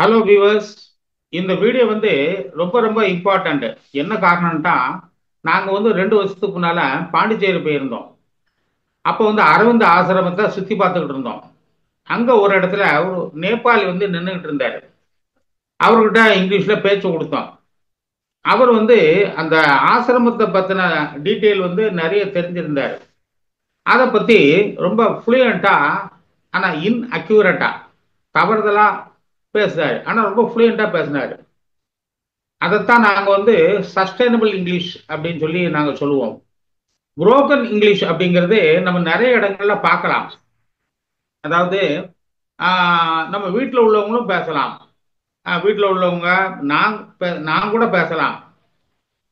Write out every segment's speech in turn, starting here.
Hello viewers. இந்த video ரொம்ப ரொம்ப இம்பார்ட்டண்ட். என்ன காரணம்ட்டா, நாங்கள் 2 வருஷத்துக்கு முன்னால பாண்டிச்சேரி போயிருந்தோம். அப்போ அரவிந்த் ஆசிரமத்தை சுற்றி பார்த்துக்கிட்டு இருந்தோம். அங்கே ஒரு இடத்துல ஒரு நேபாளி நின்றுக்கிட்டு இருந்தார். அவர்கிட்ட இங்கிலீஷில் பேச்சு கொடுத்தோம். அவர் அந்த ஆசிரமத்தை பற்றின டீட்டெயில் நிறைய தெரிஞ்சிருந்தார். அதை பற்றி ரொம்ப ஃப்ளூயண்ட்டாக, ஆனால் இன்அக்யூரேட்டாக, தவறுதலாக பேசுனார். ஆனால் ரொம்ப ஃப்ளூயண்ட்டாக பேசினார். அதைத்தான் நாங்கள் சஸ்டைனபிள் இங்கிலீஷ் அப்படின்னு சொல்லி நாங்கள் சொல்லுவோம். புரோக்கன் இங்கிலீஷ் அப்படிங்கிறது நம்ம நிறைய இடங்கள்ல பார்க்கலாம். அதாவது நம்ம வீட்டில் உள்ளவங்களும் பேசலாம். வீட்டில் உள்ளவங்க நான் கூட பேசலாம்,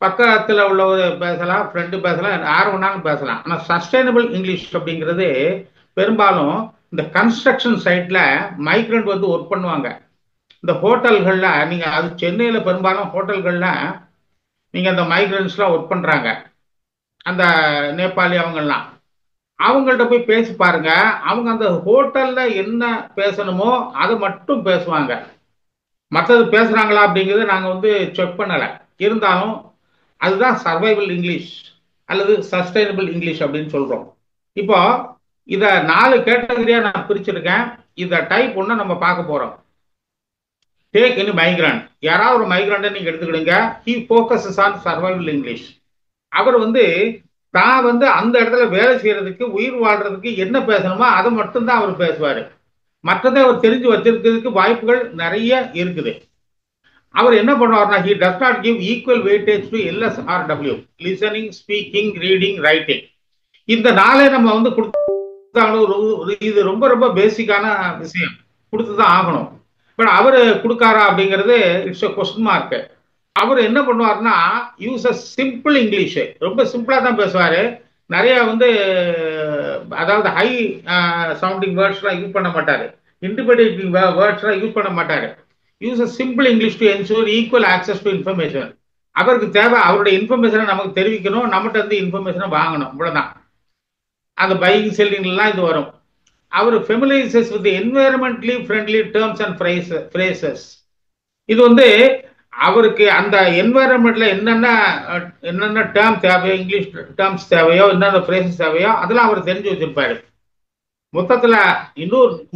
பக்கத்தில் உள்ளவர் பேசலாம், ஃப்ரெண்டு பேசலாம், யார் வேணாலும் பேசலாம். ஆனால் சஸ்டைனபிள் இங்கிலீஷ் அப்படிங்கிறது பெரும்பாலும் இந்த கன்ஸ்ட்ரக்ஷன் சைட்டில் மைக்ரண்ட் ஒர்க் பண்ணுவாங்க. இந்த ஹோட்டல்களில் நீங்கள் அது சென்னையில் பெரும்பாலும் ஹோட்டல்களில் நீங்கள் அந்த மைக்ரன்ஸ்லாம் ஒர்க் பண்ணுறாங்க, அந்த நேபாளி அவங்கெல்லாம். அவங்கள்ட்ட போய் பேசி பாருங்க. அவங்க அந்த ஹோட்டலில் என்ன பேசணுமோ அதை மட்டும் பேசுவாங்க. மற்றது பேசுகிறாங்களா அப்படிங்கிறது நாங்கள் செக் பண்ணலை. இருந்தாலும் அதுதான் சர்வைவல் இங்கிலீஷ் அல்லது சஸ்டைனபிள் இங்கிலீஷ் அப்படின்னு சொல்கிறோம். இப்போ இதை 4 கேட்டகரியாக நான் பிரிச்சிருக்கேன். இதை டைப் ஒன்று நம்ம பார்க்க போகிறோம். Take any migrant. யாராவது ஒரு மைக்ரண்ட்டை நீங்க எடுத்துக்கிடுங்க. He focuses on survival English. அவர் தான் அந்த இடத்துல வேலை செய்யறதுக்கு, உயிர் வாழ்றதுக்கு என்ன பேசணுமோ அதை மட்டும்தான் அவர் பேசுவார். மற்றதை அவர் தெரிஞ்சு வச்சிருக்கிறதுக்கு வாய்ப்புகள் நிறைய இருக்குது. அவர் என்ன பண்ணுவார்னா, he does not give equal weightage to LSRW, listening, speaking, reading, writing. இந்த 4 நம்ம கொடுத்தாலும் இது ரொம்ப ரொம்ப பேசிக்கான விஷயம், கொடுத்துதான் ஆகணும். பட் அவரு கொடுக்காரா அப்படிங்கிறது இட்ஸ் a கொஸ்டின் மார்க். அவர் என்ன பண்ணுவார்னா, யூஸ் அ சிம்பிள் இங்கிலீஷ். ரொம்ப சிம்பிளா தான் பேசுவாரு. நிறைய அதாவது ஹை சவுண்டிங் வேர்ட்ஸ்லாம் யூஸ் பண்ண மாட்டாரு. இன்டிபேட்டிங் வேர்ட்ஸ்லாம் யூஸ் பண்ண மாட்டாரு. Use a simple English to ensure equal access to information. அவருக்கு தேவை அவருடைய இன்ஃபர்மேஷனை நமக்கு தெரிவிக்கணும், நம்மகிட்ட இன்ஃபர்மேஷனை வாங்கணும், இவ்வளவுதான். அந்த பையிங் செல்லிங்லாம் இது வரும். அவர் familiarises with environmentally friendly terms and phrases. இது அவருக்கு அந்த என்வைரன்மெண்ட்ல என்னென்ன டேர்ம் தேவையோ, இங்கிலீஷ் டேர்ம்ஸ் தேவையோ, என்னென்ன ஃப்ரேசஸ் தேவையோ அதெல்லாம் அவர் தெரிஞ்சு வச்சிருப்பாரு.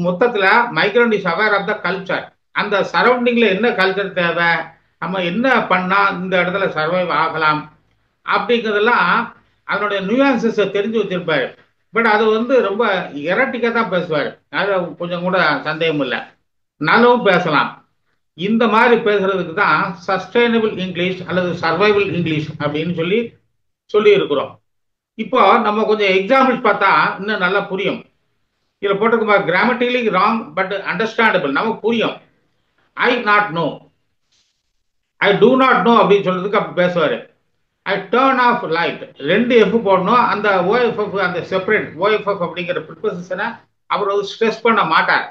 மொத்தத்துல migrant is aware of the culture. அந்த சரௌண்டிங்ல என்ன கல்ச்சர் தேவை, நம்ம என்ன பண்ணா இந்த இடத்துல சர்வைவ் ஆகலாம் அப்படிங்கிறதெல்லாம் அதனுடைய நியூயான்சஸை தெரிஞ்சு வச்சிருப்பாரு. பட் அது ரொம்ப எரட்டிக்கா தான் பேசுவார். அது கொஞ்சம் கூட சந்தேகம் இல்லை. நல்லாவும் பேசலாம். இந்த மாதிரி பேசுறதுக்கு தான் சஸ்டைனபிள் இங்கிலீஷ் அல்லது சர்வைவல் இங்கிலீஷ் அப்படின்னு சொல்லி இருக்கிறோம். இப்போ நம்ம கொஞ்சம் எக்ஸாம்பிள்ஸ் பார்த்தா இன்னும் நல்லா புரியும். இதில் போட்டிருக்க கிராமட்டிக்கலி ராங் பட் அண்டர்ஸ்டாண்டபிள், நமக்கு புரியும். I not know, I do not know அப்படின்னு சொல்றதுக்கு அப்படி பேசுவாரு. I turn off light, 2 F போடணும். அந்த ஓஎஃப்எஃப், அந்த செப்பரேட் ஓஎஃப்எஃப் அப்படிங்கிற ப்ரிப்போசிஷனை அவர் ஸ்ட்ரெஸ் பண்ண மாட்டார்.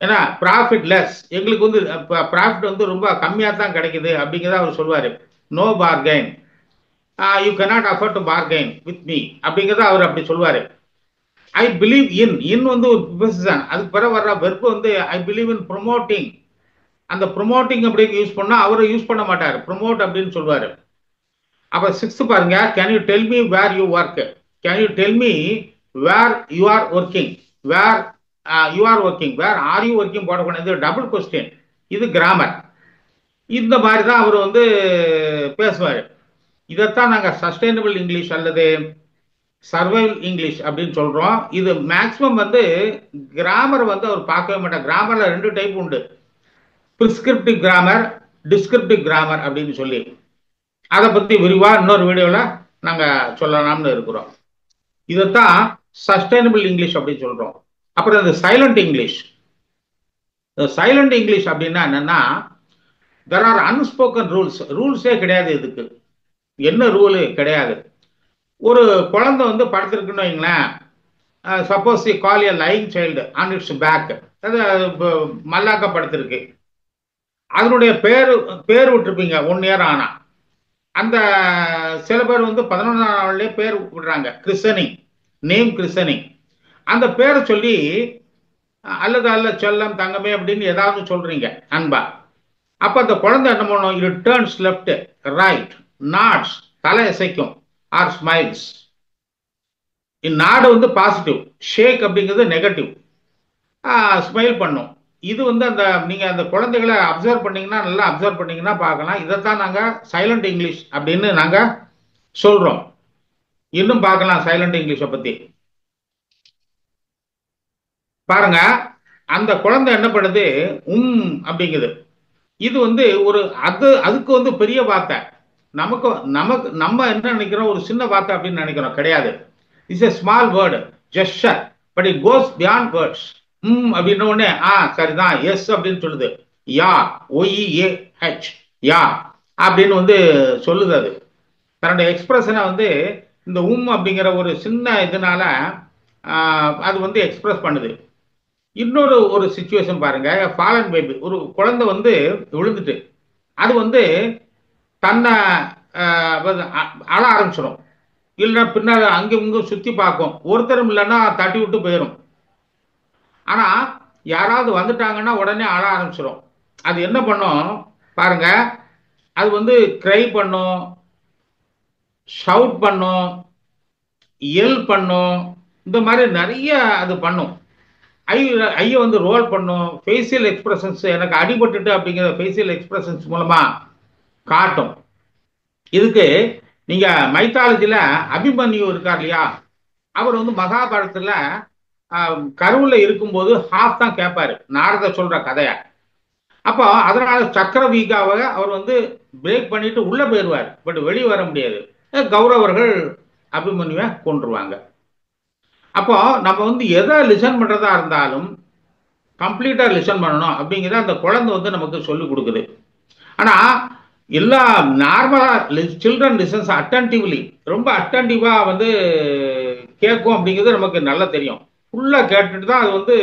ஏன்னா ப்ராஃபிட் லெஸ், எங்களுக்கு ப்ராஃபிட் ரொம்ப கம்மியாக தான் கிடைக்குது அப்படிங்கிறத அவர் சொல்வார். No bargain, you cannot afford to bargain with me அப்படிங்கிறத அவர் அப்படி சொல்வார். ஐ பிலீவ் இன் ஒரு ப்ரிப்போசிஷன். அதுக்கு பிறகு வர்ற verb I believe in promoting. அந்த ப்ரொமோட்டிங் அப்படின்னு யூஸ் பண்ணா அவரை யூஸ் பண்ண மாட்டார், ப்ரொமோட் அப்படின்னு சொல்வாரு. அப்ப 6 பாருங்க. Can you tell me where you work? Can you tell me where you are working? Where you are working, where are you working போடக்கூடாது, டபுள் கொஸ்டின். இது கிராமர். இந்த மாதிரி தான் அவர் பேசுவார். இதைத்தான் நாங்கள் சஸ்டைனபிள் இங்கிலீஷ் அல்லது சர்வைவல் இங்கிலீஷ் அப்படின்னு சொல்றோம். இது மேக்சிமம் கிராமர் அவர் பார்க்கவே மாட்டார். கிராமர்ல 2 டைப் உண்டு, பிரிஸ்கிரிப்டிவ் கிராமர், டிஸ்கிரிப்டிவ் கிராமர் அப்படின்னு சொல்லி. அதை பத்தி விரிவா இன்னொரு வீடியோல நாங்க சொல்லலாம்னு இருக்கிறோம். இதைத்தான் சஸ்டைனபிள் இங்கிலீஷ் அப்படின்னு சொல்றோம். அப்புறம் இந்த சைலண்ட் இங்கிலீஷ். சைலண்ட் இங்கிலீஷ் அப்படின்னா என்னன்னா, தெர் ஆர் அன்ஸ்போக்கன் ரூல்ஸ். ரூல்ஸே கிடையாது இதுக்கு. என்ன ரூலு கிடையாது. ஒரு குழந்தை படுத்திருக்குன்னு வைங்களேன். Suppose call a lying child on its back, அது மல்லாக்க படுத்திருக்கு. அதனுடைய பேர் விட்டுருப்பீங்க 1 இயர் ஆனா. அந்த சில பேர் 11ஆம் நாள்லயே பேர் விடுறாங்க, கிறிஸ்டனிங், நேம் கிறிஸ்டனிங். அந்த பேரை சொல்லி அல்லது அல்ல செல்லம் தங்கமே அப்படின்னு ஏதாவது சொல்றீங்க அன்பா. அப்ப அந்த குழந்தை என்ன பண்ணும்? It turns left, right, nods, தலை அசைக்கும், ஆர் ஸ்மைல்ஸ். நாடு வந்து பாசிட்டிவ், ஷேக் அப்படிங்கிறது நெகட்டிவ். ஸ்மைல் பண்ணும். இது வந்து அந்த நீங்க அந்த குழந்தைகளை அப்சர்வ் பண்ணீங்கன்னா, நல்லா அப்சர்வ் பண்ணீங்கன்னா பார்க்கலாம். இதைத்தான் நாங்க சைலண்ட் இங்கிலீஷ் அப்படின்னு நாங்க சொல்றோம். இன்னும் பார்க்கலாம் சைலண்ட் இங்கிலீஷை பத்தி. பாருங்க, அந்த குழந்தை என்ன பண்ணுது? அப்படிங்குது. இது வந்து ஒரு அதுக்கு வந்து பெரிய வார்த்தை. நமக்கு நமக்கு நம்ம என்ன நினைக்கிறோம்? ஒரு சின்ன வார்த்தை அப்படின்னு நினைக்கிறோம். கிடையாது. It's a small word, gesture, but it goes beyond words. அப்படின்ன உடனே சரிதான், எஸ் அப்படின்னு சொல்லுது. யா, OEAH, யா அப்படின்னு வந்து சொல்லுது. அது தன்னுடைய எக்ஸ்பிரஷனை வந்து இந்த அப்படிங்கிற ஒரு சின்ன இதனால அது வந்து எக்ஸ்பிரஸ் பண்ணுது. இன்னொரு ஒரு சிச்சுவேஷன் பாருங்க. ஃபாலன் பேபி, ஒரு குழந்தை வந்து விழுந்துட்டு அது வந்து தன்னை அழ ஆரம்பிச்சிடும். இல்லைன்னா பின்னால் அங்கே இங்கும் சுற்றி பார்க்கும். ஒருத்தரும் இல்லைன்னா தட்டி விட்டு போயிடும். ஆனால் யாராவது வந்துட்டாங்கன்னா உடனே அழ ஆரம்பிச்சிடும். அது என்ன பண்ணும் பாருங்க? அது வந்து க்ரை பண்ணும், ஷவுட் பண்ணும், எல் பண்ணும். இந்த மாதிரி நிறைய அது பண்ணும். ஐயை வந்து ரோல் பண்ணும். ஃபேஷியல் எக்ஸ்பிரஷன்ஸ், எனக்கு அடிபட்டுட்டு அப்படிங்கிற ஃபேஷியல் எக்ஸ்பிரஷன்ஸ் மூலமா காட்டும். இதுக்கு நீங்க மைத்தாலஜில அபிமன்யு இருக்கார் இல்லையா? அவர் வந்து மகாபாரதத்துல கருவுல இருக்கும்போது ஹாஃப் தான் கேட்பாரு நாரத சொல்ற கதைய. அப்போ அதனால சக்கரவீகாவை அவர் வந்து பிரேக் பண்ணிட்டு உள்ள போயிடுவார். பட் வெளியே வர முடியாது. கௌரவர்கள் அபிமன்யுவை கொன்றுவாங்க. அப்போ நம்ம வந்து எதை லிசன் பண்றதா இருந்தாலும் கம்ப்ளீட்டா லிசன் பண்ணணும் அப்படிங்கிறத அந்த குழந்தை வந்து நமக்கு சொல்லி கொடுக்குது. ஆனா எல்லா நார்மலா சில்ட்ரன் லிசன்ஸ் அட்டன்டிவ்லி, ரொம்ப அட்டன்டிவா வந்து கேட்கும் அப்படிங்கிறது நமக்கு நல்லா தெரியும். ஃபுல்லா கேட்டுட்டு தான் அது வந்து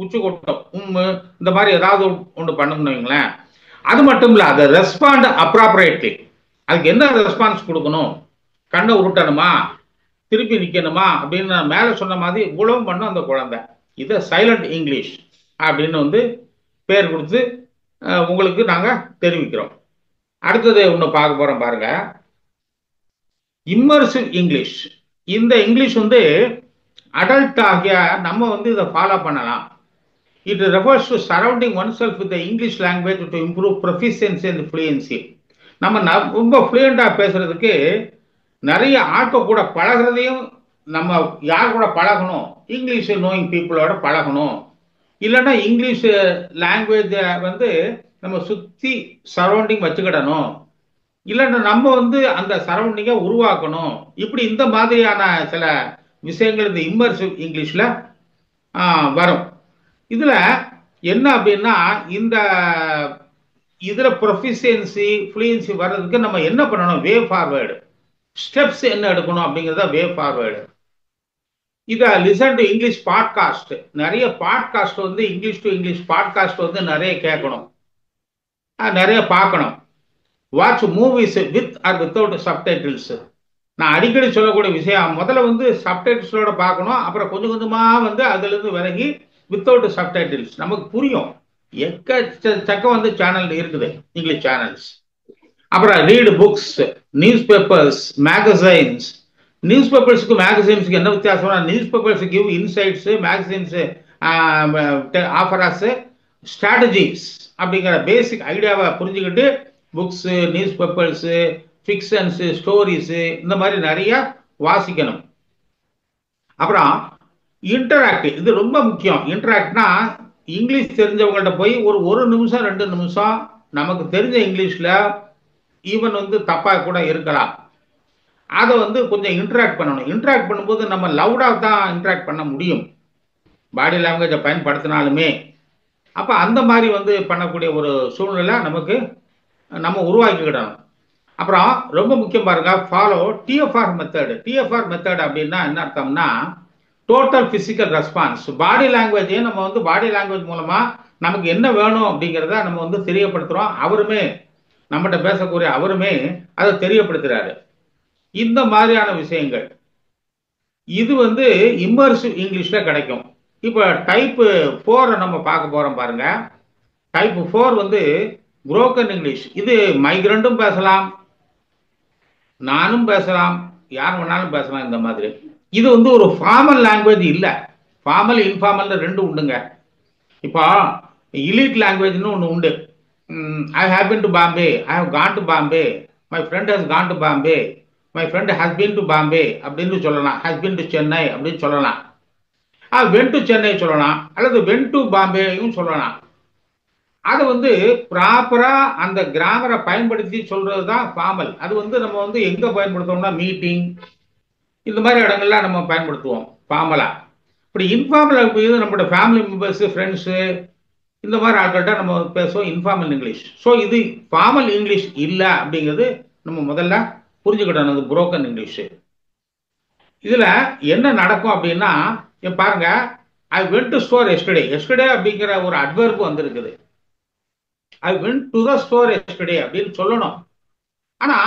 உச்சி கொட்டும். இந்த மாதிரி ஏதாவது ஒன்று பண்ணணும்னு வைங்களேன். அது மட்டும் இல்ல, அதை ரெஸ்பாண்ட் அப்ராப்ரேட்லி. அதுக்கு என்ன ரெஸ்பான்ஸ் கொடுக்கணும்? கண்ணை உருட்டணுமா, திருப்பி நிற்கணுமா அப்படின்னு நான் மேலே சொன்ன மாதிரி இவ்வளவும் பண்ணும் அந்த குழந்தை. இதை சைலண்ட் இங்கிலீஷ் அப்படின்னு வந்து பேர் கொடுத்து உங்களுக்கு நாங்கள் தெரிவிக்கிறோம். அடுத்தது ஒன்று பார்க்க போறோம் பாருங்க. Immersive English. இந்த இங்கிலீஷ் வந்து அடல்ட் ஆகிய நம்ம வந்து இதை ஃபாலோ பண்ணலாம். It refers to surrounding one self with English language to improve proficiency and fluency. நம்ம ரொம்ப ஃப்ளூயண்டா பேசுறதுக்கு நிறைய ஆட்கள் கூட பழகிறதையும், நம்ம யார் கூட பழகணும்? இங்கிலீஷ் நோயிங் பீப்புளோட பழகணும். இல்லைன்னா இங்கிலீஷ் லாங்குவேஜ வந்து நம்ம சுற்றி சரௌண்டிங் வச்சுக்கிடணும். இல்லைன்னா நம்ம வந்து அந்த சரௌண்டிங்கை உருவாக்கணும். இப்படி இந்த மாதிரியான சில விஷயங்கள் இந்த இம்மர்சிவ் இங்கிலீஷில் வரும். இதில் என்ன அப்படின்னா, இந்த இதில் ப்ரொஃபிஷியன்சி ஃப்ளூயன்சி வர்றதுக்கு நம்ம என்ன பண்ணணும்? வே ஃபார்வேர்டு ஸ்டெப்ஸ் என்ன எடுக்கணும் அப்படிங்கிறத வே ஃபார்வேர்டு. இதை லிசன் டு இங்கிலீஷ் பாட்காஸ்ட். நிறைய பாட்காஸ்ட் வந்து இங்கிலீஷ் டு இங்கிலீஷ் பாட்காஸ்ட் வந்து நிறைய கேட்கணும், நிறைய பார்க்கணும். Watch movies with or without subtitles. நான் அடிக்கடி சொல்லக்கூடிய விஷயம், முதல்ல வந்து சப்டைட்டில்ஸோட பார்க்கணும். அப்புறம் கொஞ்சம் கொஞ்சமாக வந்து அதுலேருந்து விலகி வித்தவுட் சப்டைட்டில்ஸ் நமக்கு புரியும். எக்கச்சக்கம் வந்து சேனல் இருக்குது, இங்கிலீஷ் சேனல்ஸ். அப்புறம் read books, newspapers, magazines. நியூஸ் பேப்பர்ஸுக்கு மேகசைன்ஸுக்கு என்ன வித்தியாசம்னா, newspapers give insights, magazines offer us strategies அப்படிங்கிற பேசிக் ஐடியாவை புரிஞ்சுக்கிட்டு books, newspapers, fictions, stories இந்த மாதிரி நிறைய வாசிக்கணும். அப்புறம் இன்டராக்ட், இது ரொம்ப முக்கியம். இன்டராக்ட்னா இங்கிலீஷ் தெரிஞ்சவங்கள்ட்ட போய் ஒரு நிமிஷம் 2 நிமிஷம் நமக்கு தெரிஞ்ச இங்கிலீஷில் ஈவன் வந்து தப்பாக கூட இருக்கலாம், அதை வந்து கொஞ்சம் இன்டராக்ட் பண்ணணும். இன்டராக்ட் பண்ணும்போது நம்ம லவுடாக தான் இன்டராக்ட் பண்ண முடியும், பாடி லாங்குவேஜை பயன்படுத்தினாலுமே. அப்போ அந்த மாதிரி வந்து பண்ணக்கூடிய ஒரு சூழ்நிலை நமக்கு நம்ம உருவாக்கிக்கிடணும். அப்புறம் ரொம்ப முக்கியம் பாருங்க, follow TFR method. TFR method அப்படின்னா என்ன அர்த்தம்னா, டோட்டல் பிசிக்கல் ரெஸ்பான்ஸ். பாடி லாங்குவேஜையும் நம்ம வந்து பாடி லாங்குவேஜ் மூலமா நமக்கு என்ன வேணும் அப்படிங்கிறத நம்ம வந்து தெரியப்படுத்துறோம். அவருமே நம்மகிட்ட பேசக்கூடிய அவருமே அதை தெரியப்படுத்துறாரு. இந்த மாதிரியான விஷயங்கள் இது வந்து இம்மர்சிவ் இங்கிலீஷ்ல கிடைக்கும். இப்போ டைப்பு 4 நம்ம பார்க்க போறோம் பாருங்க. டைப் 4 வந்து புரோக்கன் இங்கிலீஷ். இது மைக்ரண்டும் பேசலாம், நானும் பேசலாம், யார் வேணாலும் பேசலாம். இந்த மாதிரி இது வந்து ஒரு ஃபார்மல் லாங்குவேஜ் இல்ல. ஃபார்மல் இன்ஃபார்மல் ரெண்டு உண்டுங்க. இப்போ இலீட் லாங்குவேஜ்னு ஒன்று உண்டு. I have been to Bombay, I have gone to Bombay, my friend has gone to Bombay, my friend has been to Bombay அப்படின்னு சொல்லலாம். ஹஸ் பீன் டு சென்னை அப்படின்னு சொல்லலாம். வென் டு சென்னை சொல்லலாம், அல்லது வென் டு பாம்பேயும் சொல்லலாம். அது வந்து ப்ராப்பரா அந்த கிராமரை பயன்படுத்தி சொல்றது தான் ஃபார்மல். அது வந்து நம்ம வந்து எங்க பயன்படுத்துவோம்னா மீட்டிங் இந்த மாதிரி இடங்கள்ல நம்ம பயன்படுத்துவோம் ஃபார்மலா. இப்படி இன்ஃபார்மல் நம்மளோட ஃபேமிலி மெம்பர்ஸ், ஃப்ரெண்ட்ஸு, இந்த மாதிரி ஆட்கள்கிட்ட நம்ம பேசுவோம் இன்ஃபார்மல் இங்கிலீஷ். ஸோ இது ஃபார்மல் இங்கிலீஷ் இல்லை அப்படிங்கிறது நம்ம முதல்ல புரிஞ்சுக்கிட்டோம். அது புரோக்கன் இங்கிலீஷ். இதுல என்ன நடக்கும் அப்படின்னா, பாருங்க, ஐ went to store yesterday. Yesterday அப்படிங்கிற ஒரு அட்வர்ப் வந்திருக்குது. ஐ went to the store yesterday அப்படின்னு சொல்லணும். ஆனா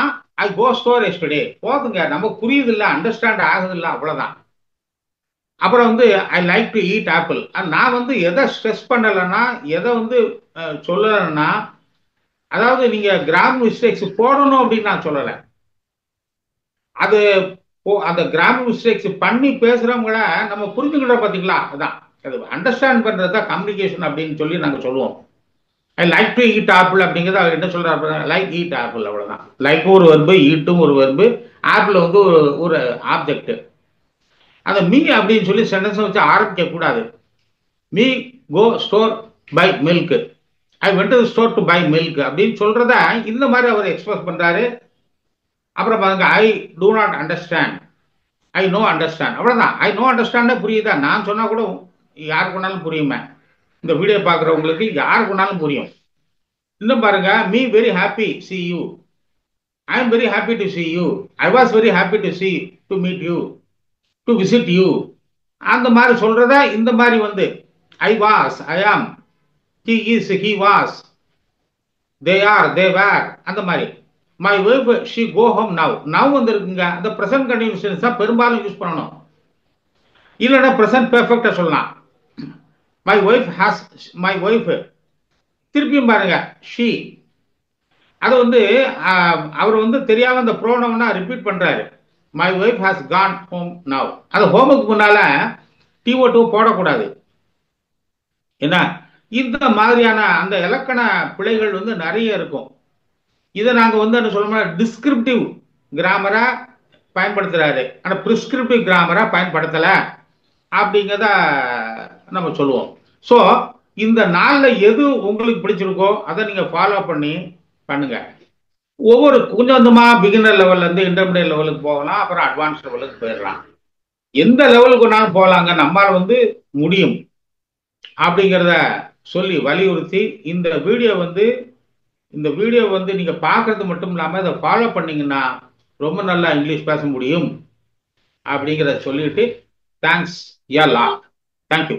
ஐ கோ ஸ்டோர் எஸ்டர்டே போதுங்க, நமக்கு புரியுது இல்லை, அண்டர்ஸ்டாண்ட் ஆகுது இல்லை, அவ்வளவுதான். அப்புறம் வந்து I like to eat apple. நான் வந்து எதை ஸ்ட்ரெஸ் பண்ணலைன்னா, எதை வந்து சொல்லலைன்னா, அதாவது நீங்க கிராம் மிஸ்டேக்ஸ் போடணும் அப்படின்னு நான் சொல்லலை. அது அந்த கிராம் மிஸ்டேக்ஸ் பண்ணி பேசுறவங்கள நம்ம புரிஞ்சுக்கிட்டோம் பார்த்தீங்களா, அதுதான். அது அண்டர்ஸ்டாண்ட் பண்றது தான் கம்யூனிகேஷன் அப்படின்னு சொல்லி நாங்க சொல்லுவோம். I like to eat apple அப்படிங்கிறது அவர் என்ன சொல்றாரு, லைக் ஈட் ஆப்பிள், அவ்வளவுதான். லைக் ஒரு வெர்பு, ஈட்டும் ஒரு வெர்பு, ஆப்பிள் வந்து ஒரு ஆப்ஜெக்ட். அந்த மீ அப்படின்னு சொல்லி சென்டென்ஸ் வச்சு ஆரம்பிக்க கூடாது. Me go store buy milk, I went to store to buy milk அப்படின்னு சொல்றத இந்த மாதிரி அவர் எக்ஸ்பிரஸ் பண்றாரு. அப்புறம் பாருங்க, I do not understand, I no understand, அவ்வளவுதான். ஐ நோ அண்டர்ஸ்டாண்டே புரியுதா? நான் சொன்னா கூட யாருக்கு வேணாலும் புரியுமே. இந்த வீடியோ பார்க்குறவங்களுக்கு யாருக்கு வேணாலும் புரியும். இன்னும் பாருங்க, me very happy C you, I am very happy to C you, I was very happy to C to meet you, to visit you. அந்த மாதிரி சொல்றத இந்த மாதிரி வந்து ஐ was, I am, he is, he was, they are, they were, அந்த மாதிரி. My wife she go home now. Now வந்து இருக்குங்க, அந்த பிரசன்ட் கண்டினியூஸ் தான் பெரும்பாலும் யூஸ் பண்ணணும். இல்லைன்னா பிரசன்ட் பெர்ஃபெக்டா சொல்லலாம். My wife has, my wife, திருப்பியும் பாருங்க ஷி. அது வந்து அவர் வந்து தெரியாம அந்த ப்ரோனவுனா ரிப்பீட் பண்றாரு. My wife has Khan home now. அது ஹோமுக்கு முன்னால TO2 போடக்கூடாது. என்ன, இந்த மாதிரியான அந்த இலக்கண பிழைகள் வந்து நிறைய இருக்கும். இதை நாங்க வந்து என்ன சொல்லணும், டிஸ்கிரிப்டிவ் கிராமரா பயன்படுத்துறாரு, ஆனா பிரிஸ்கிரிப்டிவ் கிராமரா பயன்படுத்தல அப்படிங்கிறத நம்ம சொல்லுவோம். ஸோ இந்த நாள்ல எது உங்களுக்கு பிடிச்சிருக்கோ அதை நீங்க ஃபாலோ பண்ணி பண்ணுங்க. ஒவ்வொரு கொஞ்சம் கொஞ்சமா பிகினர் லெவல்ல இருந்து இன்டர்மீடியட் லெவலுக்கு போகலாம், அப்புறம் அட்வான்ஸ் லெவலுக்கு போயிடலாம். எந்த லெவலுக்கு வேணாலும் போகலாங்க, நம்மால வந்து முடியும் அப்படிங்கிறத சொல்லி வலியுறுத்தி இந்த வீடியோ வந்து நீங்க பார்க்கறது மட்டும் இல்லாம இதை ஃபாலோ பண்ணீங்கன்னா ரொம்ப நல்லா இங்கிலீஷ் பேச முடியும் அப்படிங்கிறத சொல்லிட்டு தேங்க்ஸ் யா லாட். தேங்க்யூ.